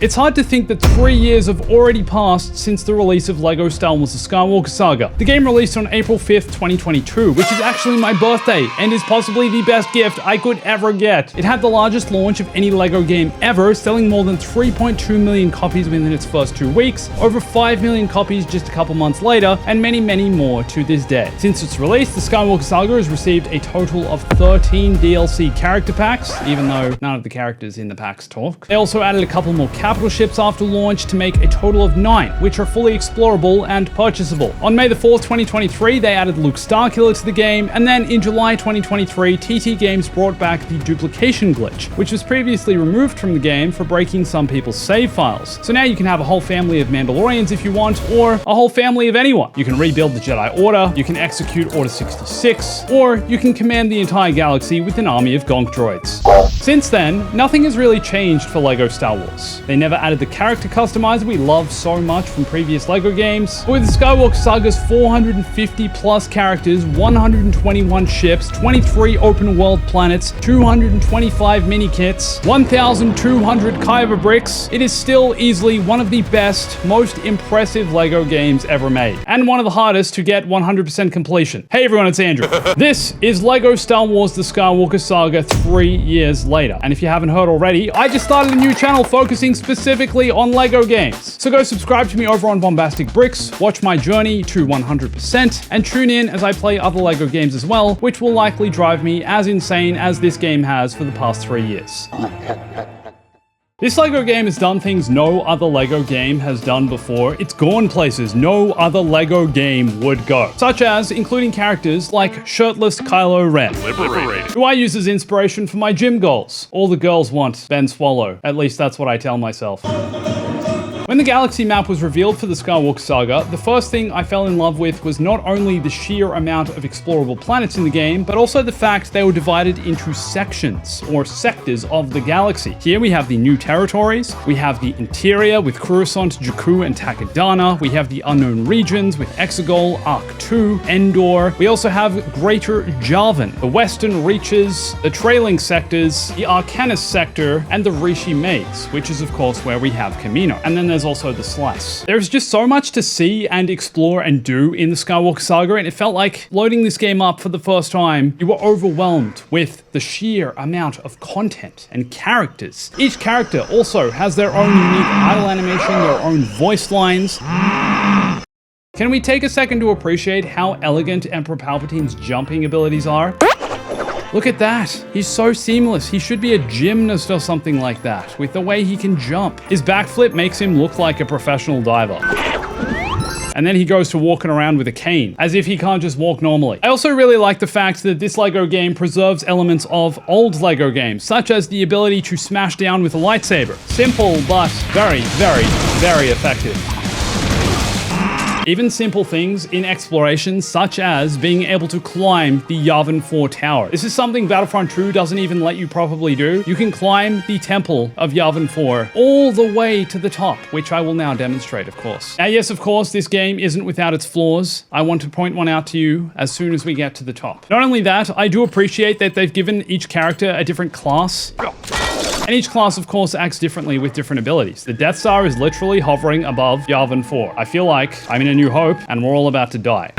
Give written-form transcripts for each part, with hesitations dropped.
It's hard to think that 3 years have already passed since the release of LEGO Star Wars The Skywalker Saga. The game released on April 5th, 2022, which is actually my birthday and is possibly the best gift I could ever get. It had the largest launch of any LEGO game ever, selling more than 3.2 million copies within its first 2 weeks, over 5 million copies just a couple months later, and many, many more to this day. Since its release, The Skywalker Saga has received a total of 13 DLC character packs, even though none of the characters in the packs talk. They also added a couple more capital ships after launch to make a total of 9, which are fully explorable and purchasable. On May the 4th, 2023, they added Luke Starkiller to the game, and then in July 2023, TT Games brought back the duplication glitch, which was previously removed from the game for breaking some people's save files. So now you can have a whole family of Mandalorians if you want, or a whole family of anyone. You can rebuild the Jedi Order, you can execute Order 66, or you can command the entire galaxy with an army of gonk droids. Since then, nothing has really changed for LEGO Star Wars. They never added the character customizer we love so much from previous LEGO games. But with the Skywalker Saga's 450 plus characters, 121 ships, 23 open world planets, 225 mini kits, 1,200 Kyber bricks, it is still easily one of the best, most impressive LEGO games ever made, and one of the hardest to get 100% completion. Hey everyone, it's Andrew. This is LEGO Star Wars The Skywalker Saga 3 years later, and if you haven't heard already, I just started a new channel focusing specifically on LEGO games. So go subscribe to me over on Bombastic Bricks, watch my journey to 100%, and tune in as I play other LEGO games as well, which will likely drive me as insane as this game has for the past 3 years. This LEGO game has done things no other LEGO game has done before. It's gone places no other LEGO game would go, such as including characters like shirtless Kylo Ren, who I use as inspiration for my gym goals. All the girls want Ben Swallow. At least that's what I tell myself. When the galaxy map was revealed for the Skywalker Saga, the first thing I fell in love with was not only the sheer amount of explorable planets in the game, but also the fact they were divided into sections, or sectors of the galaxy. Here we have the new territories, we have the interior with Coruscant, Jakku, and Takodana, we have the unknown regions with Exegol, Arc 2, Endor, we also have Greater Javan, the western reaches, the trailing sectors, the Arcanus sector, and the Rishi Maze, which is of course where we have Kamino. And then there's also the slice. There's just so much to see and explore and do in the Skywalker Saga, and it felt like loading this game up for the first time, you were overwhelmed with the sheer amount of content and characters. Each character also has their own unique idle animation, their own voice lines. Can we take a second to appreciate how elegant Emperor Palpatine's jumping abilities are? Look at that. He's so seamless. He should be a gymnast or something like that, with the way he can jump. His backflip makes him look like a professional diver. And then he goes to walking around with a cane, as if he can't just walk normally. I also really like the fact that this LEGO game preserves elements of old LEGO games, such as the ability to smash down with a lightsaber. Simple, but very, very, very effective. Even simple things in exploration, such as being able to climb the Yavin 4 tower. This is something Battlefront 2 doesn't even let you properly do. You can climb the temple of Yavin 4 all the way to the top, which I will now demonstrate, of course. Now, yes, of course, this game isn't without its flaws. I want to point one out to you as soon as we get to the top. Not only that, I do appreciate that they've given each character a different class. And each class, of course, acts differently with different abilities. The Death Star is literally hovering above Yavin 4. I feel like I'm in A New Hope, and we're all about to die.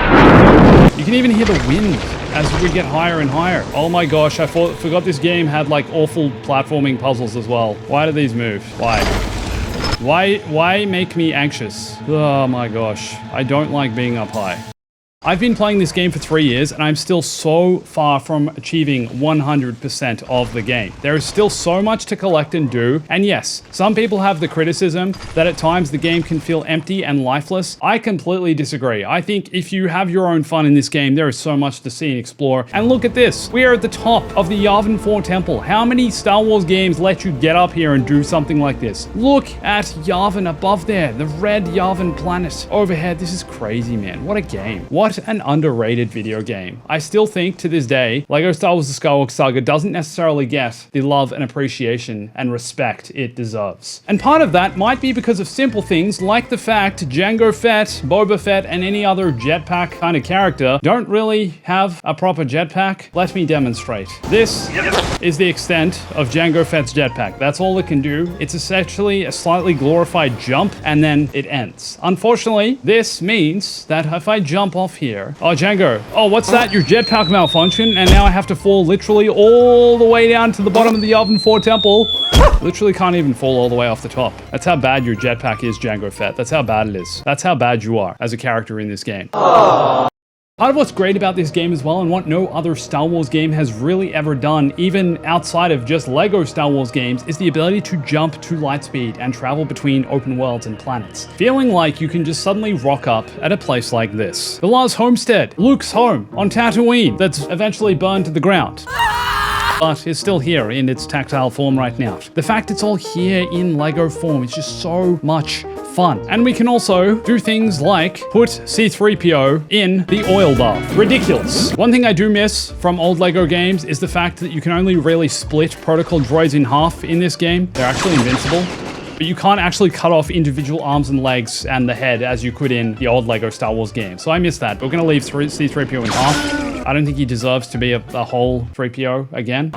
You can even hear the wind as we get higher and higher. Oh my gosh, I forgot this game had like awful platforming puzzles as well. Why do these move? Why? Why make me anxious? Oh my gosh, I don't like being up high. I've been playing this game for 3 years, and I'm still so far from achieving 100% of the game. There is still so much to collect and do, and yes, some people have the criticism that at times the game can feel empty and lifeless. I completely disagree. I think if you have your own fun in this game, there is so much to see and explore. And look at this. We are at the top of the Yavin 4 temple. How many Star Wars games let you get up here and do something like this? Look at Yavin above there, the red Yavin planet overhead. This is crazy, man. What a game. What what an underrated video game. I still think to this day, LEGO Star Wars The Skywalker Saga doesn't necessarily get the love and appreciation and respect it deserves. And part of that might be because of simple things like the fact Jango Fett, Boba Fett, and any other jetpack kind of character don't really have a proper jetpack. Let me demonstrate. This is the extent of Jango Fett's jetpack. That's all it can do. It's essentially a slightly glorified jump, and then it ends. Unfortunately, this means that if I jump off here... Oh, Jango. Oh, what's that? Your jetpack malfunctioned, and now I have to fall literally all the way down to the bottom of the Oven 4 temple. Literally can't even fall all the way off the top. That's how bad your jetpack is, Jango Fett. That's how bad it is. That's how bad you are as a character in this game. Aww. Part of what's great about this game as well, and what no other Star Wars game has really ever done, even outside of just LEGO Star Wars games, is the ability to jump to light speed and travel between open worlds and planets. Feeling like you can just suddenly rock up at a place like this. The Lars homestead, Luke's home on Tatooine, that's eventually burned to the ground. But it's still here in its tactile form right now. The fact it's all here in LEGO form is just so much fun. And we can also do things like put C-3PO in the oil bath. Ridiculous. One thing I do miss from old LEGO games is the fact that you can only really split protocol droids in half in this game. They're actually invincible. But you can't actually cut off individual arms and legs and the head as you could in the old LEGO Star Wars game. So I miss that. But we're going to leave C-3PO in half. I don't think he deserves to be a whole 3PO again.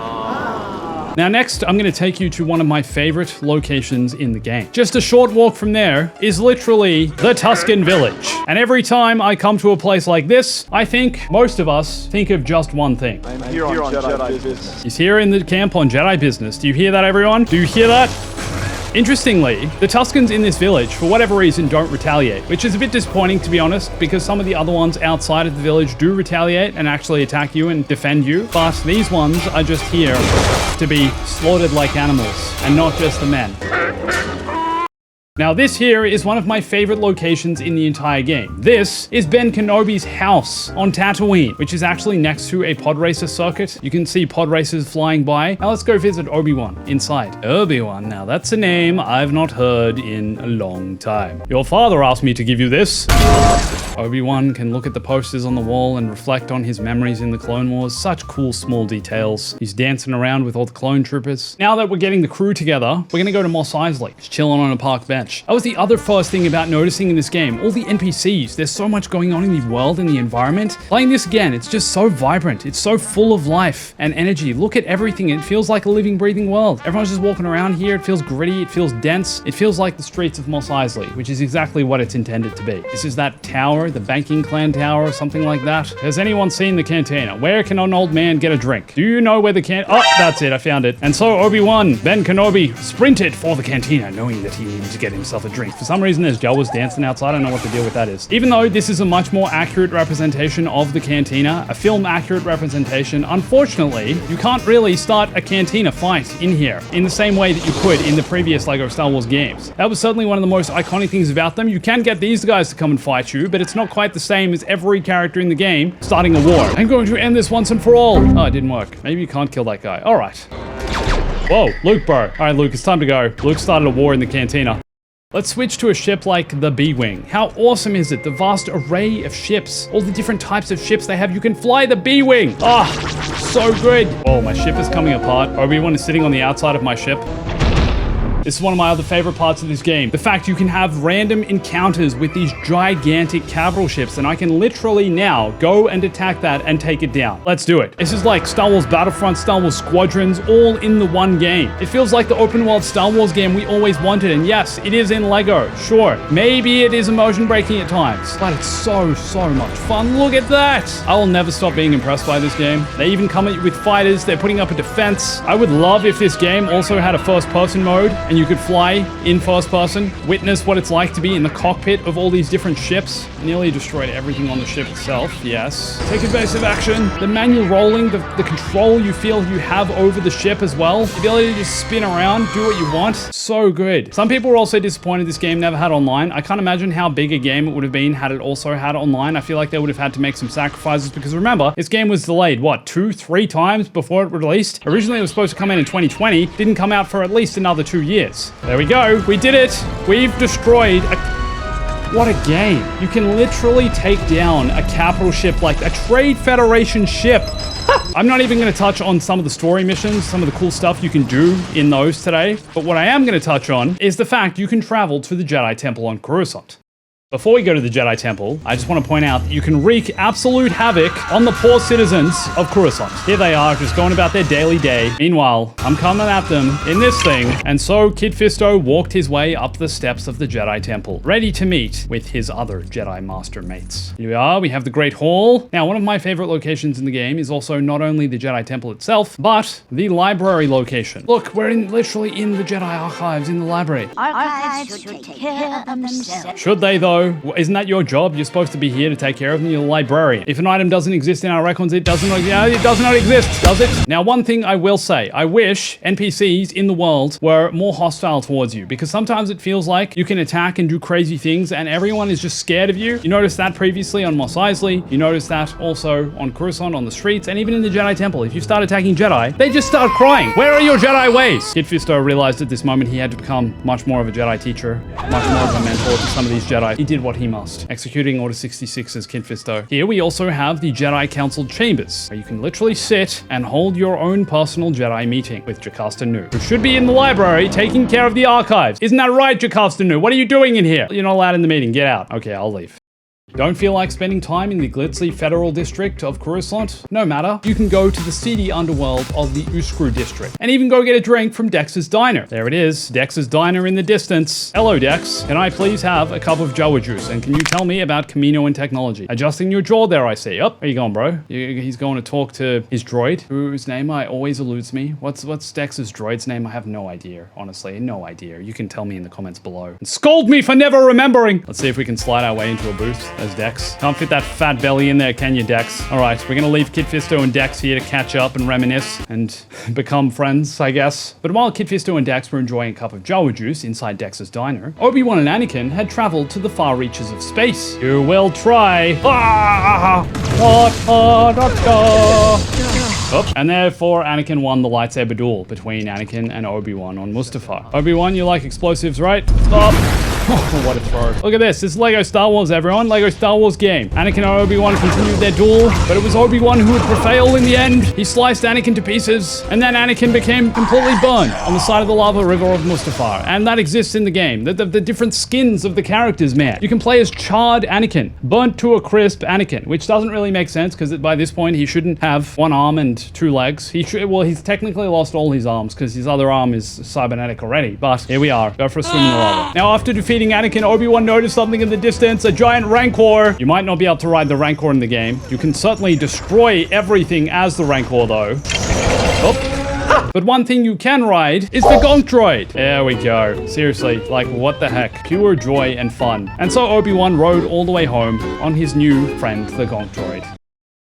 Now next, I'm going to take you to one of my favorite locations in the game. Just a short walk from there is literally the Tusken Village. And every time I come to a place like this, I think most of us think of just one thing. I'm here on Jedi business. He's here in the camp on Jedi business. Do you hear that, everyone? Do you hear that? Interestingly, the Tuskens in this village, for whatever reason, don't retaliate, which is a bit disappointing, to be honest, because some of the other ones outside of the village do retaliate and actually attack you and defend you, but these ones are just here to be slaughtered like animals, and not just the men. Now this here is one of my favorite locations in the entire game. This is Ben Kenobi's house on Tatooine, which is actually next to a pod racer circuit. You can see pod racers flying by. Now let's go visit Obi-Wan inside. Obi-Wan, now that's a name I've not heard in a long time. Your father asked me to give you this. Obi-Wan can look at the posters on the wall and reflect on his memories in the Clone Wars. Such cool small details. He's dancing around with all the clone troopers. Now that we're getting the crew together, we're gonna go to Mos Eisley. He's chilling on a park bench. That was the other first thing about noticing in this game. All the NPCs, there's so much going on in the world and the environment. Playing this again, it's just so vibrant. It's so full of life and energy. Look at everything. It feels like a living, breathing world. Everyone's just walking around here. It feels gritty. It feels dense. It feels like the streets of Mos Eisley, which is exactly what it's intended to be. This is that tower, the Banking Clan Tower or something like that. Has anyone seen the cantina? Where can an old man get a drink? Do you know where the Oh, that's it. I found it. And so Obi-Wan, Ben Kenobi, sprinted for the cantina, knowing that he needed to get himself a drink. For some reason, there's Jawas dancing outside. I don't know what the deal with that is. Even though this is a much more accurate representation of the cantina, a film-accurate representation, unfortunately, you can't really start a cantina fight in here in the same way that you could in the previous LEGO Star Wars games. That was certainly one of the most iconic things about them. You can get these guys to come and fight you, but it's not quite the same as every character in the game starting a war. I'm going to end this once and for all. Oh, it didn't work. Maybe you can't kill that guy. All right. Whoa, Luke, bro. All right, Luke, it's time to go. Luke started a war in the cantina. Let's switch to a ship like the B-Wing. How awesome is it? The vast array of ships, all the different types of ships they have. You can fly the B-Wing. Ah, so good. Oh, my ship is coming apart. Obi-Wan is sitting on the outside of my ship. This is one of my other favorite parts of this game. The fact you can have random encounters with these gigantic capital ships, and I can literally now go and attack that and take it down. Let's do it. This is like Star Wars Battlefront, Star Wars Squadrons, all in the one game. It feels like the open world Star Wars game we always wanted, and yes, it is in LEGO. Sure, maybe it is emotion breaking at times, but it's so much fun. Look at that. I will never stop being impressed by this game. They even come at you with fighters. They're putting up a defense. I would love if this game also had a first person mode, and you could fly in first person, witness what it's like to be in the cockpit of all these different ships. Nearly destroyed everything on the ship itself, yes. Take evasive action. The manual rolling, the control you feel you have over the ship as well. The ability to just spin around, do what you want. So good. Some people were also disappointed this game never had online. I can't imagine how big a game it would have been had it also had online. I feel like they would have had to make some sacrifices because remember, this game was delayed, what, 2-3 times before it released? Originally it was supposed to come in 2020, didn't come out for at least another 2 years. There we go. We did it. We've destroyed a What a game. You can literally take down a capital ship like a Trade Federation ship. I'm not even going to touch on some of the story missions, some of the cool stuff you can do in those today. But what I am going to touch on is the fact you can travel to the Jedi Temple on Coruscant. Before we go to the Jedi Temple, I just want to point out that you can wreak absolute havoc on the poor citizens of Coruscant. Here they are, just going about their daily day. Meanwhile, I'm coming at them in this thing. And so Kit Fisto walked his way up the steps of the Jedi Temple, ready to meet with his other Jedi Master mates. Here we are, we have the Great Hall. Now, one of my favorite locations in the game is also not only the Jedi Temple itself, but the library location. Look, we're literally in the Jedi archives in the library. Archives should take care of themselves. Should they, though? Isn't that your job? You're supposed to be here to take care of them. You're a librarian. If an item doesn't exist in our records, it does not exist, does it? Now, one thing I will say, I wish NPCs in the world were more hostile towards you, because sometimes it feels like you can attack and do crazy things and everyone is just scared of you. You noticed that previously on Mos Eisley. You noticed that also on Coruscant, on the streets, and even in the Jedi Temple. If you start attacking Jedi, they just start crying. Where are your Jedi ways? Kit Fisto realized at this moment he had to become much more of a Jedi teacher, much more of a mentor to some of these Jedi. He did what he must, executing Order 66 as Kit Fisto. Here we also have the Jedi Council chambers, where you can literally sit and hold your own personal Jedi meeting with Jocasta Nu, who should be in the library taking care of the archives. Isn't that right, Jocasta Nu? What are you doing in here? You're not allowed in the meeting. Get out. Okay, I'll leave. Don't feel like spending time in the glitzy federal district of Coruscant? No matter. You can go to the seedy underworld of the Uskru district and even go get a drink from Dex's Diner. There it is, Dex's Diner in the distance. Hello, Dex. Can I please have a cup of Jawa juice? And can you tell me about Camino and technology? Adjusting your jaw there, I see. Where you going, bro? He's going to talk to his droid, whose name always eludes me. What's Dex's droid's name? I have no idea, honestly. No idea. You can tell me in the comments below. And scold me for never remembering! Let's see if we can slide our way into a booth. As Dex. Can't fit that fat belly in there, can you, Dex? All right, we're gonna leave Kit Fisto and Dex here to catch up and reminisce and become friends, I guess. But while Kit Fisto and Dex were enjoying a cup of Jawa juice inside Dex's Diner, Obi-Wan and Anakin had traveled to the far reaches of space. You will try. And therefore, Anakin won the lightsaber duel between Anakin and Obi-Wan on Mustafar. Obi-Wan, you like explosives, right? Stop. Oh, what a throw. Look at this. This is Lego Star Wars, everyone. Lego Star Wars game. Anakin and Obi-Wan continued their duel, but it was Obi-Wan who would prevail in the end. He sliced Anakin to pieces, and then Anakin became completely burned on the side of the lava river of Mustafar. And that exists in the game. The different skins of the characters, man. You can play as charred Anakin, burnt to a crisp Anakin, which doesn't really make sense, because by this point, he shouldn't have one arm and two legs. He's technically lost all his arms, because his other arm is cybernetic already. But here we are. Go for a swim in the lava. Now, after defeating Anakin, Obi-Wan noticed something in the distance, a giant Rancor. You might not be able to ride the Rancor in the game. You can certainly destroy everything as the Rancor, though. Oh. But one thing you can ride is the Gonk Droid. There we go. Seriously, like, what the heck? Pure joy and fun. And so Obi-Wan rode all the way home on his new friend, the Gonk Droid.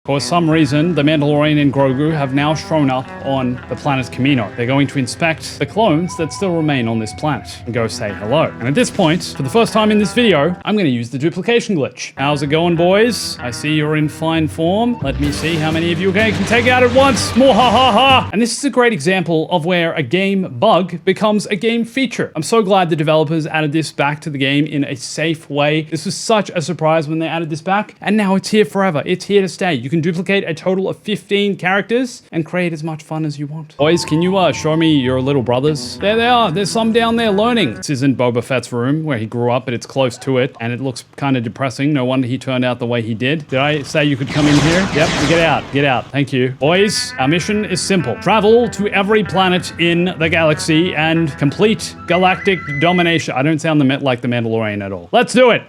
For some reason, the Mandalorian and Grogu have now shown up on the planet Camino. They're going to inspect the clones that still remain on this planet and go say hello. And at this point, for the first time in this video, I'm going to use the duplication glitch. How's it going, boys? I see you're in fine form. Let me see how many of you can take it out at once. More ha ha ha. And this is a great example of where a game bug becomes a game feature. I'm so glad the developers added this back to the game in a safe way. This was such a surprise when they added this back, and now it's here forever. It's here to stay. You can duplicate a total of 15 characters and create as much fun as you want. Boys, can you show me your little brothers? There they are. There's some down there learning. This isn't Boba Fett's room where he grew up, but it's close to it, and it looks kind of depressing. No wonder he turned out the way he did. Did I say you could come in here? Yep, get out. Get out. Thank you. Boys, our mission is simple. Travel to every planet in the galaxy and complete galactic domination. I don't sound like the Mandalorian at all. Let's do it.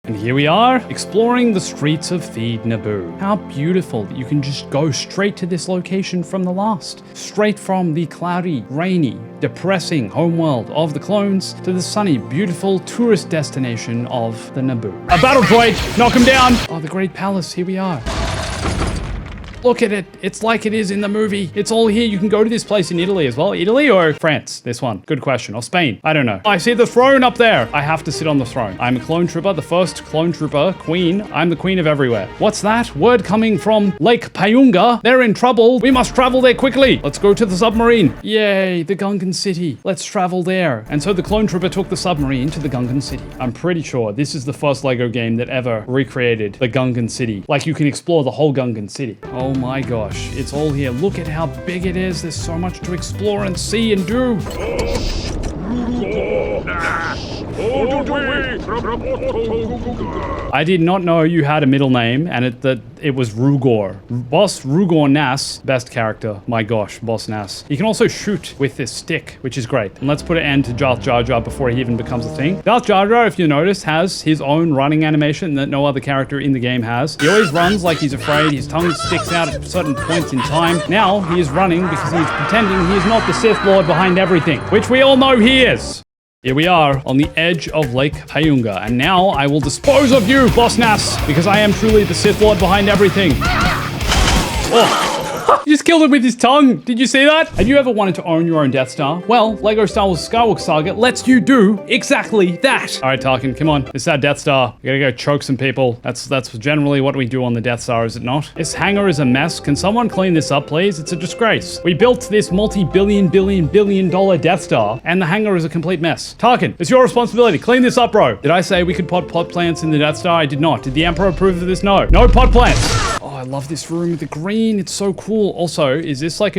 And here we are, exploring the streets of Theed Naboo. How beautiful that you can just go straight to this location from the last. Straight from the cloudy, rainy, depressing homeworld of the clones to the sunny, beautiful tourist destination of the Naboo. A battle droid! Knock him down! Oh, the Great Palace, here we are. Look at it. It's like it is in the movie. It's all here. You can go to this place in Italy as well. Italy or France? This one. Good question. Or Spain. I don't know. I see the throne up there. I have to sit on the throne. I'm a clone trooper, the first clone trooper, queen. I'm the queen of everywhere. What's that? Word coming from Lake Payunga. They're in trouble. We must travel there quickly. Let's go to the submarine. Yay, the Gungan city. Let's travel there. And so the clone trooper took the submarine to the Gungan city. I'm pretty sure this is the first Lego game that ever recreated the Gungan city. Like you can explore the whole Gungan city. Oh my gosh, it's all here. Look at how big it is. There's so much to explore and see and do. I did not know you had a middle name and it was Rugor. Boss Rugor Nass, best character. My gosh, Boss Nass. You can also shoot with this stick, which is great. And let's put an end to Darth Jar Jar before he even becomes a thing. Darth Jar Jar, if you notice, has his own running animation that no other character in the game has. He always runs like he's afraid. His tongue sticks out at certain points in time. Now he is running because he is pretending he is not the Sith Lord behind everything, which we all know he is. Here we are on the edge of Lake Payunga, and now I will dispose of you, Boss Nass, because I am truly the Sith Lord behind everything. Oh. He just killed him with his tongue. Did you see that? Have you ever wanted to own your own Death Star? Well, Lego Star Wars Skywalker Saga lets you do exactly that. All right, Tarkin, come on. It's that Death Star. We gotta go choke some people. That's generally what we do on the Death Star, is it not? This hangar is a mess. Can someone clean this up, please? It's a disgrace. We built this multi-billion dollar Death Star, and the hangar is a complete mess. Tarkin, it's your responsibility. Clean this up, bro. Did I say we could put pot plants in the Death Star? I did not. Did the Emperor approve of this? No. No pot plants. Oh, I love this room with the green. It's so cool. Also, is this like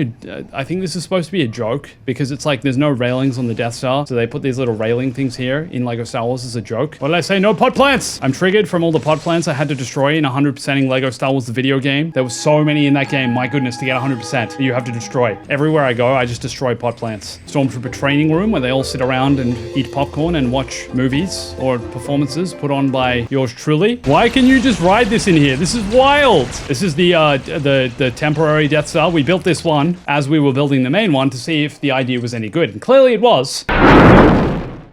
I think this is supposed to be a joke because it's like there's no railings on the Death Star. So they put these little railing things here in Lego Star Wars as a joke. What did I say? No pot plants. I'm triggered from all the pot plants I had to destroy in 100%ing Lego Star Wars the video game. There was so many in that game. My goodness, to get 100% that you have to destroy. Everywhere I go, I just destroy pot plants. Stormtrooper training room where they all sit around and eat popcorn and watch movies or performances put on by yours truly. Why can you just ride this in here? This is wild. This is the temporary Death Star. We built this one as we were building the main one to see if the idea was any good. And clearly it was.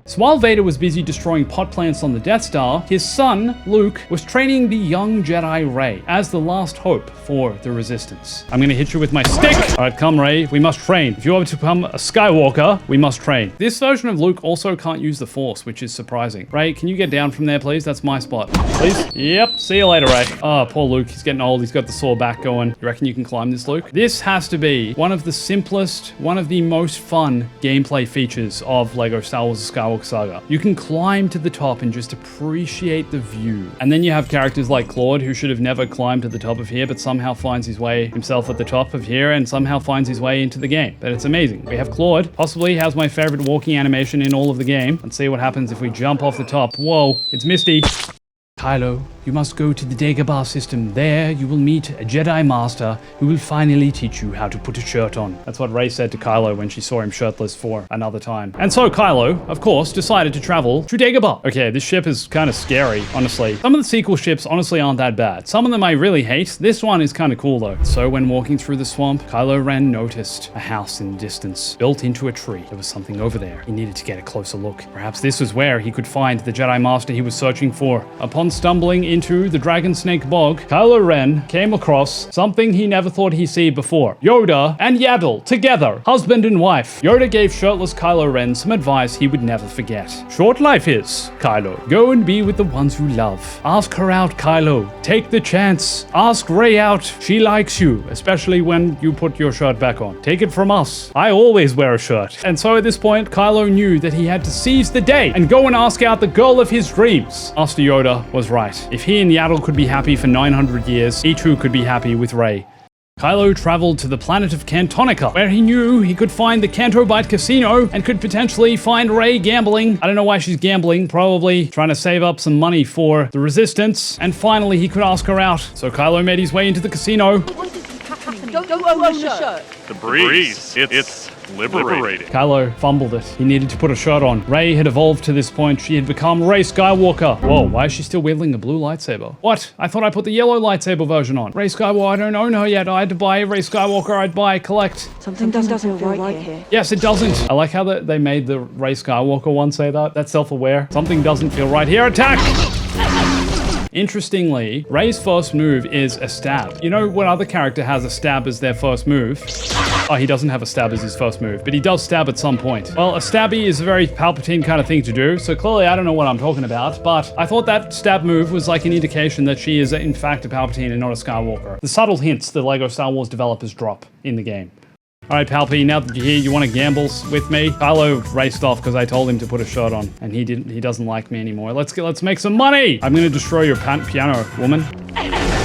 So while Vader was busy destroying pot plants on the Death Star, his son, Luke, was training the young Jedi Rey as the last hope for the Resistance. I'm gonna hit you with my stick! Alright, come Rey, we must train. If you want to become a Skywalker, we must train. This version of Luke also can't use the Force, which is surprising. Rey, can you get down from there, please? That's my spot. Please? Yep, see you later, Rey. Oh, poor Luke, he's getting old, he's got the sore back going. You reckon you can climb this, Luke? This has to be one of the simplest, one of the most fun gameplay features of LEGO Star Wars Skywalker Saga. You can climb to the top and just appreciate the view. And then you have characters like Claude, who should have never climbed to the top of here, but somehow finds his way himself at the top of here and somehow finds his way into the game. But it's amazing. We have Claude, possibly has my favorite walking animation in all of the game. Let's see what happens if we jump off the top. Whoa, it's Misty. Kylo, you must go to the Dagobah system. There, you will meet a Jedi Master who will finally teach you how to put a shirt on. That's what Rey said to Kylo when she saw him shirtless for another time. And so Kylo, of course, decided to travel to Dagobah. Okay, this ship is kind of scary, honestly. Some of the sequel ships honestly aren't that bad. Some of them I really hate. This one is kind of cool though. So when walking through the swamp, Kylo Ren noticed a house in the distance, built into a tree. There was something over there. He needed to get a closer look. Perhaps this was where he could find the Jedi Master he was searching for. Upon stumbling into the Dragon Snake Bog, Kylo Ren came across something he never thought he'd see before. Yoda and Yaddle, together, husband and wife. Yoda gave shirtless Kylo Ren some advice he would never forget. Short life is, Kylo. Go and be with the ones you love. Ask her out, Kylo. Take the chance. Ask Rey out. She likes you, especially when you put your shirt back on. Take it from us. I always wear a shirt. And so at this point, Kylo knew that he had to seize the day and go and ask out the girl of his dreams. Master Yoda was right. If he and Yaddle could be happy for 900 years, he too could be happy with Rey. Kylo traveled to the planet of Cantonica, where he knew he could find the Cantobite Casino and could potentially find Rey gambling. I don't know why she's gambling, probably trying to save up some money for the Resistance. And finally, he could ask her out. So Kylo made his way into the casino. Don't own the shirt. The breeze. It's liberating. Kylo fumbled it. He needed to put a shirt on. Rey had evolved to this point. She had become Rey Skywalker. Whoa, why is she still wielding a blue lightsaber? What? I thought I put the yellow lightsaber version on. Rey Skywalker, I don't own her yet. I had to buy Rey Skywalker. I'd buy, collect. Something doesn't feel right here. Yes, it doesn't. I like how they made the Rey Skywalker one say that. That's self-aware. Something doesn't feel right here. Attack! Interestingly, Rey's first move is a stab. You know what other character has a stab as their first move? Oh, he doesn't have a stab as his first move, but he does stab at some point. Well, a stabby is a very Palpatine kind of thing to do, so clearly I don't know what I'm talking about, but I thought that stab move was like an indication that she is in fact a Palpatine and not a Skywalker. The subtle hints the LEGO Star Wars developers drop in the game. Alright, Palpy, now that you're here, you want to gamble with me? Kylo raced off because I told him to put a shirt on, and he doesn't like me anymore. Let's make some money! I'm gonna destroy your piano, woman.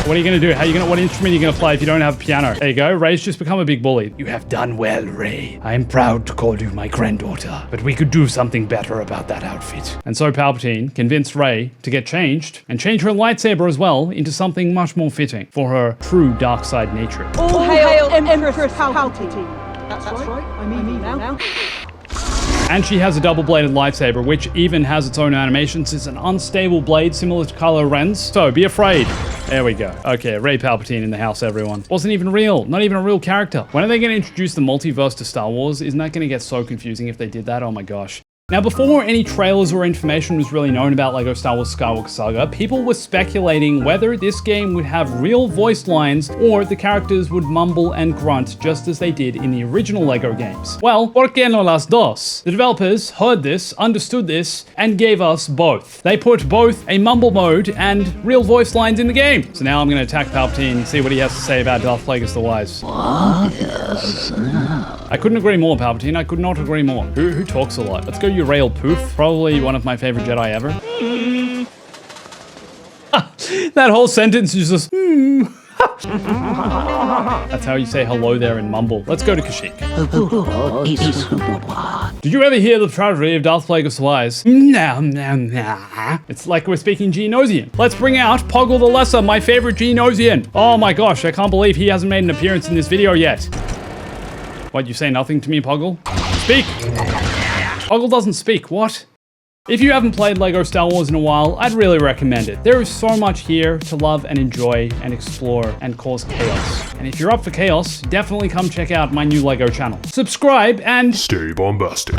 What are you gonna do? What instrument are you gonna play if you don't have a piano? There you go, Rey's just become a big bully. You have done well, Rey. I am proud to call you my granddaughter, but we could do something better about that outfit. And so Palpatine convinced Rey to get changed, and change her lightsaber as well into something much more fitting for her true dark side nature. All hail Empress Palpatine. That's right. I mean now. And she has a double-bladed lightsaber, which even has its own animations. It's an unstable blade similar to Kylo Ren's. So, be afraid. There we go. Okay, Rey Palpatine in the house, everyone. Wasn't even real. Not even a real character. When are they going to introduce the multiverse to Star Wars? Isn't that going to get so confusing if they did that? Oh my gosh. Now, before any trailers or information was really known about LEGO Star Wars Skywalker Saga, people were speculating whether this game would have real voiced lines or the characters would mumble and grunt just as they did in the original LEGO games. Well, ¿por qué no las dos? The developers heard this, understood this, and gave us both. They put both a mumble mode and real voice lines in the game. So now I'm going to attack Palpatine and see what he has to say about Darth Plagueis the Wise. I couldn't agree more, Palpatine. I could not agree more. Who talks a lot? Let's go Urail Poof. Probably one of my favorite Jedi ever. That whole sentence is just That's how you say hello there in mumble. Let's go to Kashyyyk. Did you ever hear the tragedy of Darth Plagueis the Wise? No. It's like we're speaking Geonosian. Let's bring out Poggle the Lesser, my favorite Geonosian. Oh my gosh, I can't believe he hasn't made an appearance in this video yet. What, you say nothing to me, Poggle? Speak! Poggle doesn't speak, what? If you haven't played LEGO Star Wars in a while, I'd really recommend it. There is so much here to love and enjoy and explore and cause chaos. And if you're up for chaos, definitely come check out my new LEGO channel. Subscribe and stay bombastic.